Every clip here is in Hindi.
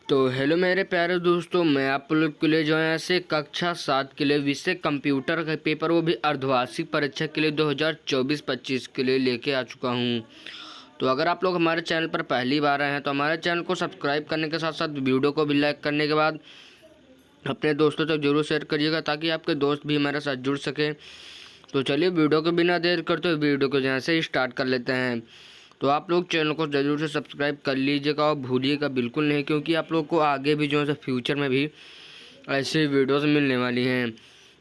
तो हेलो मेरे प्यारे दोस्तों, मैं आप लोग के लिए जो है ऐसे कक्षा 7 के लिए विषय कंप्यूटर का पेपर, वो भी अर्धवार्षिक परीक्षा के लिए 2024-25 के लिए लेके आ चुका हूं। तो अगर आप लोग हमारे चैनल पर पहली बार आए हैं तो हमारे चैनल को सब्सक्राइब करने के साथ साथ वीडियो को भी लाइक करने के बाद अपने दोस्तों तक जरूर शेयर करिएगा, ताकि आपके दोस्त भी हमारे साथ जुड़ सकें। तो चलिए वीडियो को बिना देर करते हुए वीडियो को यहाँ से स्टार्ट कर लेते हैं। तो आप लोग चैनल को ज़रूर से सब्सक्राइब कर लीजिएगा और भूलिएगा बिल्कुल नहीं, क्योंकि आप लोग को आगे भी जो है फ्यूचर में भी ऐसे वीडियोस मिलने वाली हैं।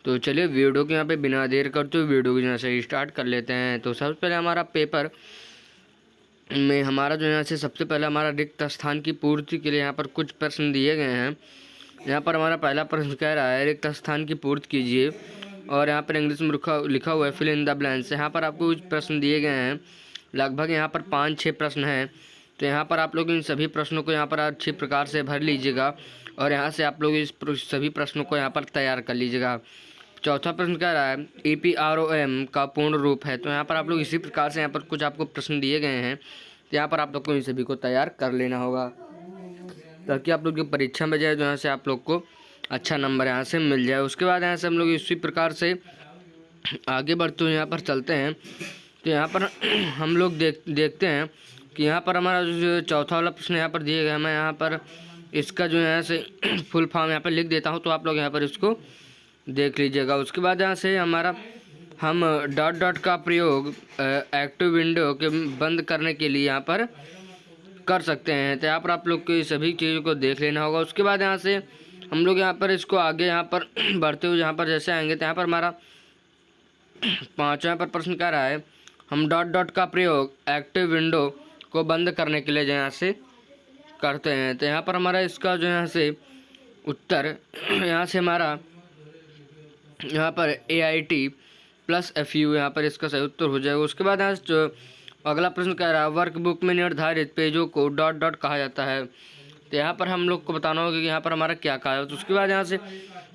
तो चलिए वीडियो को यहाँ पे बिना देर करते हुए वीडियो को यहाँ से स्टार्ट कर लेते हैं। तो सबसे पहले हमारा पेपर में हमारा जो यहाँ से सबसे पहले हमारा रिक्त स्थान की पूर्ति के लिए यहाँ पर कुछ प्रश्न दिए गए हैं। यहाँ पर हमारा पहला प्रश्न कह रहा है रिक्त स्थान की पूर्ति कीजिए, और यहाँ पर इंग्लिश में लिखा हुआ है फिल इन द ब्लैंक्स। यहाँ पर आपको कुछ प्रश्न दिए गए हैं, लगभग यहाँ पर 5-6 प्रश्न हैं। तो यहाँ पर आप लोग इन सभी प्रश्नों को यहाँ पर अच्छी प्रकार से भर लीजिएगा, और यहाँ से आप लोग इस सभी प्रश्नों को यहाँ पर तैयार कर लीजिएगा। चौथा प्रश्न कह रहा है EPROM का पूर्ण रूप है। तो यहाँ पर आप लोग इसी प्रकार से यहाँ पर कुछ आपको प्रश्न दिए गए हैं, तो यहाँ पर आप लोग को इन सभी को तैयार कर लेना होगा, ताकि आप लोग की परीक्षा में जाए जो यहाँ से आप लोग को अच्छा नंबर यहाँ से मिल जाए। उसके बाद यहाँ से हम लोग इसी प्रकार से आगे बढ़ते हुए यहाँ पर चलते हैं। तो यहाँ पर हम लोग देखते हैं कि यहाँ पर हमारा जो चौथा वाला प्रश्न यहाँ पर दिए गए हैं, मैं यहाँ पर इसका जो यहाँ से फुल फॉर्म यहाँ पर लिख देता हूँ, तो आप लोग यहाँ पर इसको देख लीजिएगा। उसके बाद यहाँ से हमारा हम डॉट का प्रयोग एक्टिव विंडो के बंद करने के लिए यहाँ पर कर सकते हैं। तो यहाँ पर आप लोग को सभी चीज़ों को देख लेना होगा। उसके बाद यहाँ से हम लोग यहाँ पर इसको आगे यहाँ पर बढ़ते हुए यहाँ पर जैसे आएंगे, तो यहाँ पर हमारा पाँचवा पर प्रश्न कह रहा है हम डॉट का प्रयोग एक्टिव विंडो को बंद करने के लिए जो यहाँ से करते हैं। तो यहाँ पर हमारा इसका जो यहाँ से उत्तर यहाँ से हमारा यहाँ पर AIT+FU यहाँ पर इसका सही उत्तर हो जाएगा। उसके बाद यहाँ से जो अगला प्रश्न कह रहा है वर्कबुक में निर्धारित पेजों को डॉट कहा जाता है। तो यहाँ पर हम लोग को बताना होगा कि यहाँ पर हमारा क्या कहा है। तो उसके बाद यहाँ से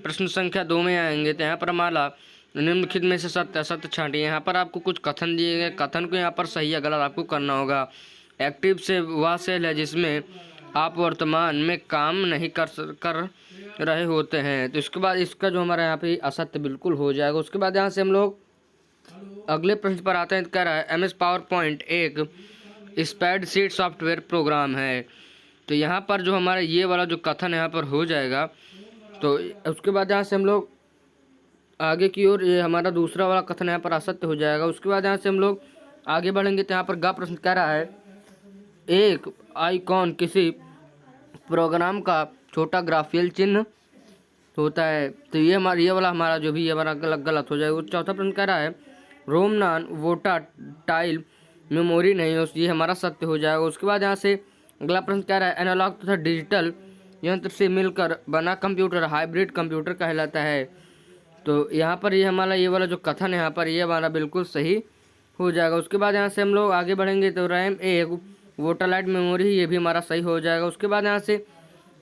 प्रश्न संख्या 2 में आएंगे, तो यहाँ पर हमारा निम्नलिखित में से सत्य असत्य छांटिए। यहाँ पर आपको कुछ कथन दिए गए, कथन को यहाँ पर सही या गलत आपको करना होगा। एक्टिव से वह सेल है जिसमें आप वर्तमान में काम नहीं कर रहे होते हैं। तो इसके बाद इसका जो हमारा यहाँ पे असत्य बिल्कुल हो जाएगा। उसके बाद यहाँ से हम लोग अगले प्रश्न पर आते हैं। कह रहा है MS PowerPoint एक स्प्रेडशीट सॉफ्टवेयर प्रोग्राम है। तो यहाँ पर जो हमारा ये वाला जो कथन यहाँ पर हो जाएगा। तो उसके बाद यहाँ से हम लोग आगे की ओर ये हमारा दूसरा वाला कथन यहाँ पर असत्य हो जाएगा। उसके बाद यहाँ से हम लोग आगे बढ़ेंगे, तो यहाँ पर ग प्रश्न कह रहा है एक आइकॉन किसी प्रोग्राम का छोटा ग्राफिकल चिन्ह होता है। तो ये वाला हमारा जो भी ये हमारा गलत हो जाएगा। चौथा प्रश्न कह रहा है रोम नॉन वोटाटाइल मेमोरी नहीं हो, ये हमारा सत्य हो जाएगा। उसके बाद यहाँ से अगला प्रश्न कह रहा है एनालॉग तथा डिजिटल यंत्र से मिलकर बना कंप्यूटर हाइब्रिड कंप्यूटर कहलाता है। तो यहाँ पर ये हमारा ये वाला जो कथन है यहाँ पर ये हमारा बिल्कुल सही हो जाएगा। उसके बाद यहाँ से हम लोग आगे बढ़ेंगे, तो रैम एक वोटालाइट मेमोरी, ये भी हमारा सही हो जाएगा। उसके बाद यहाँ से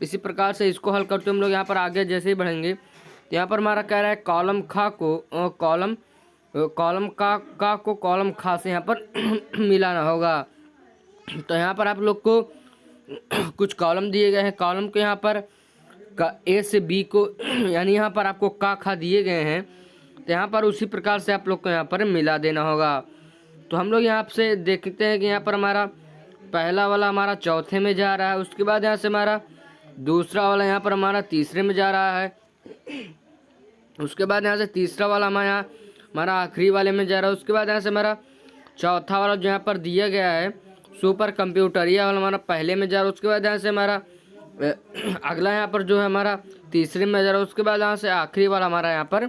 इसी प्रकार से इसको हल करते हम लोग यहाँ पर आगे जैसे ही बढ़ेंगे, तो यहाँ पर हमारा कह रहा है कॉलम खा को कॉलम का को कॉलम खा से यहाँ पर मिलाना होगा। तो यहाँ पर आप लोग को कुछ कॉलम दिए गए हैं, कॉलम को यहाँ पर का A से B को यानी यहाँ पर आपको का खा दिए गए हैं, तो यहाँ पर उसी प्रकार से आप लोग को यहाँ पर मिला देना होगा। तो हम लोग यहाँ से देखते हैं कि यहाँ पर हमारा पहला वाला हमारा चौथे में जा रहा है। उसके बाद यहाँ से हमारा दूसरा वाला यहाँ पर हमारा तीसरे में जा रहा है। उसके बाद यहाँ से तीसरा वाला हमारा आखिरी वाले में जा रहा है। उसके बाद यहाँ से हमारा चौथा वाला जो यहाँ पर दिया गया है सुपर कंप्यूटर, यह वाला हमारा पहले में जा रहा है। उसके बाद यहाँ से हमारा अगला यहाँ पर जो है हमारा तीसरे में जा रहा है। उसके बाद यहाँ से आखिरी वाला हमारा यहाँ पर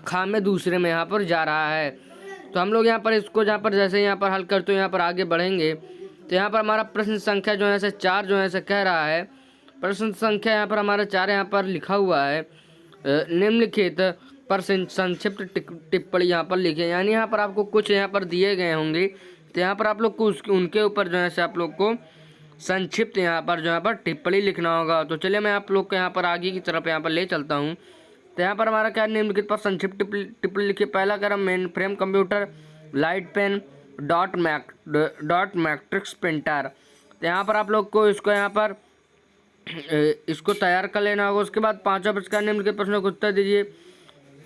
खा में दूसरे में यहाँ पर जा रहा है। तो हम लोग यहाँ पर इसको जहाँ पर जैसे यहाँ पर हल करते हुए यहाँ पर आगे बढ़ेंगे, तो यहाँ पर हमारा प्रश्न संख्या जो है ऐसे 4 जो है ऐसे कह रहा है प्रश्न संख्या यहाँ पर हमारा 4 यहाँ पर लिखा हुआ है निम्नलिखित पर संक्षिप्त टिप्पणी यहाँ पर लिखे, यानी यहाँ पर आपको कुछ यहाँ पर दिए गए होंगे, तो यहाँ पर आप लोग को उनके ऊपर जो है आप लोग को संक्षिप्त यहाँ पर टिप्पणी लिखना होगा। तो चलिए मैं आप लोग को यहाँ पर आगे की तरफ यहाँ पर ले चलता हूँ। तो यहाँ पर हमारा क्या निम्नलिखित पर संक्षिप्त टिप्पणी लिखिए। पहला क्रम mainframe computer, light pen, dot matrix printer. तो यहाँ पर आप लोग को इसको यहाँ पर इसको तैयार कर लेना होगा। उसके बाद 5वां प्रश्न का निम्न के प्रश्नों का उत्तर दीजिए।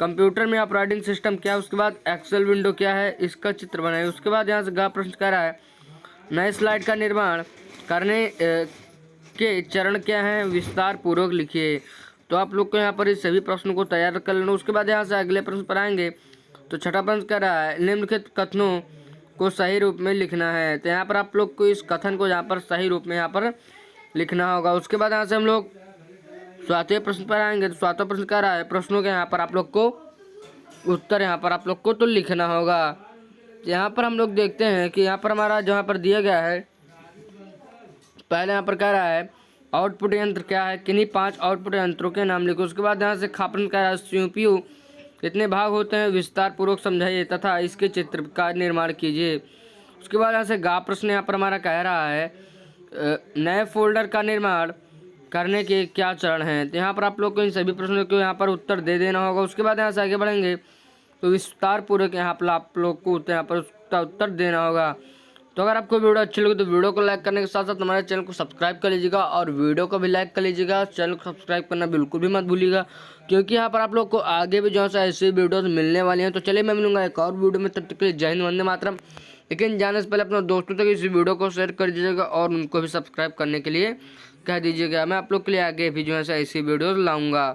कंप्यूटर में ऑपरेटिंग सिस्टम क्या है, उसके बाद एक्सेल विंडो क्या है, इसका चित्र बनाइए। उसके बाद यहाँ से ग प्रश्न कह रहा है नए स्लाइड का निर्माण करने के चरण क्या हैं, विस्तार पूर्वक लिखिए। तो आप लोग को यहाँ पर इस सभी प्रश्नों को तैयार कर लेना। उसके बाद यहाँ से अगले प्रश्न पर आएंगे। तो छठा प्रश्न कह रहा है निम्नलिखित कथनों को सही रूप में लिखना है। तो यहाँ पर आप लोग को इस कथन को यहाँ पर सही रूप में यहाँ पर लिखना होगा। उसके बाद यहाँ से हम लोग 7वें प्रश्न पर आएंगे। तो 7वां प्रश्न कह रहा है प्रश्नों के यहाँ पर आप लोग को उत्तर यहाँ पर आप लोग को तो लिखना होगा। यहाँ पर हम लोग देखते हैं कि यहाँ पर हमारा जहाँ पर दिया गया है, पहले यहाँ पर कह रहा है आउटपुट यंत्र क्या है, किन्हीं 5 आउटपुट यंत्रों के नाम लिखो। उसके बाद यहाँ से खापन कह रहा है CPU कितने भाग होते हैं, विस्तार पूर्वक समझाइए तथा इसके चित्र का निर्माण कीजिए। उसके बाद यहाँ से गा प्रश्न यहाँ पर हमारा कह रहा है नए फोल्डर का निर्माण करने के क्या चरण हैं। तो यहाँ पर आप लोग को इन सभी प्रश्नों को यहाँ पर उत्तर दे देना होगा। उसके बाद यहाँ से आगे बढ़ेंगे तो विस्तार पूर्वक यहाँ पर आप लोग को यहाँ पर उसका उत्तर देना होगा। तो अगर आपको वीडियो अच्छी लगी तो वीडियो को लाइक करने के साथ साथ हमारे चैनल को सब्सक्राइब कर लीजिएगा और वीडियो को भी लाइक कर लीजिएगा। चैनल को सब्सक्राइब करना बिल्कुल भी मत भूलिएगा, क्योंकि यहाँ पर आप लोग को आगे भी जो है ऐसी वीडियोस मिलने वाली हैं। तो चलिए मैं मिलूंगा एक और वीडियो में, तब तक के लिए जय हिंद, वंदे मातरम। लेकिन जाने से पहले अपने दोस्तों तक इस वीडियो को शेयर कर दीजिएगा और उनको भी सब्सक्राइब करने के लिए कह दीजिएगा। मैं आप लोग के लिए आगे भी जो है ऐसी वीडियोज़ लाऊँगा।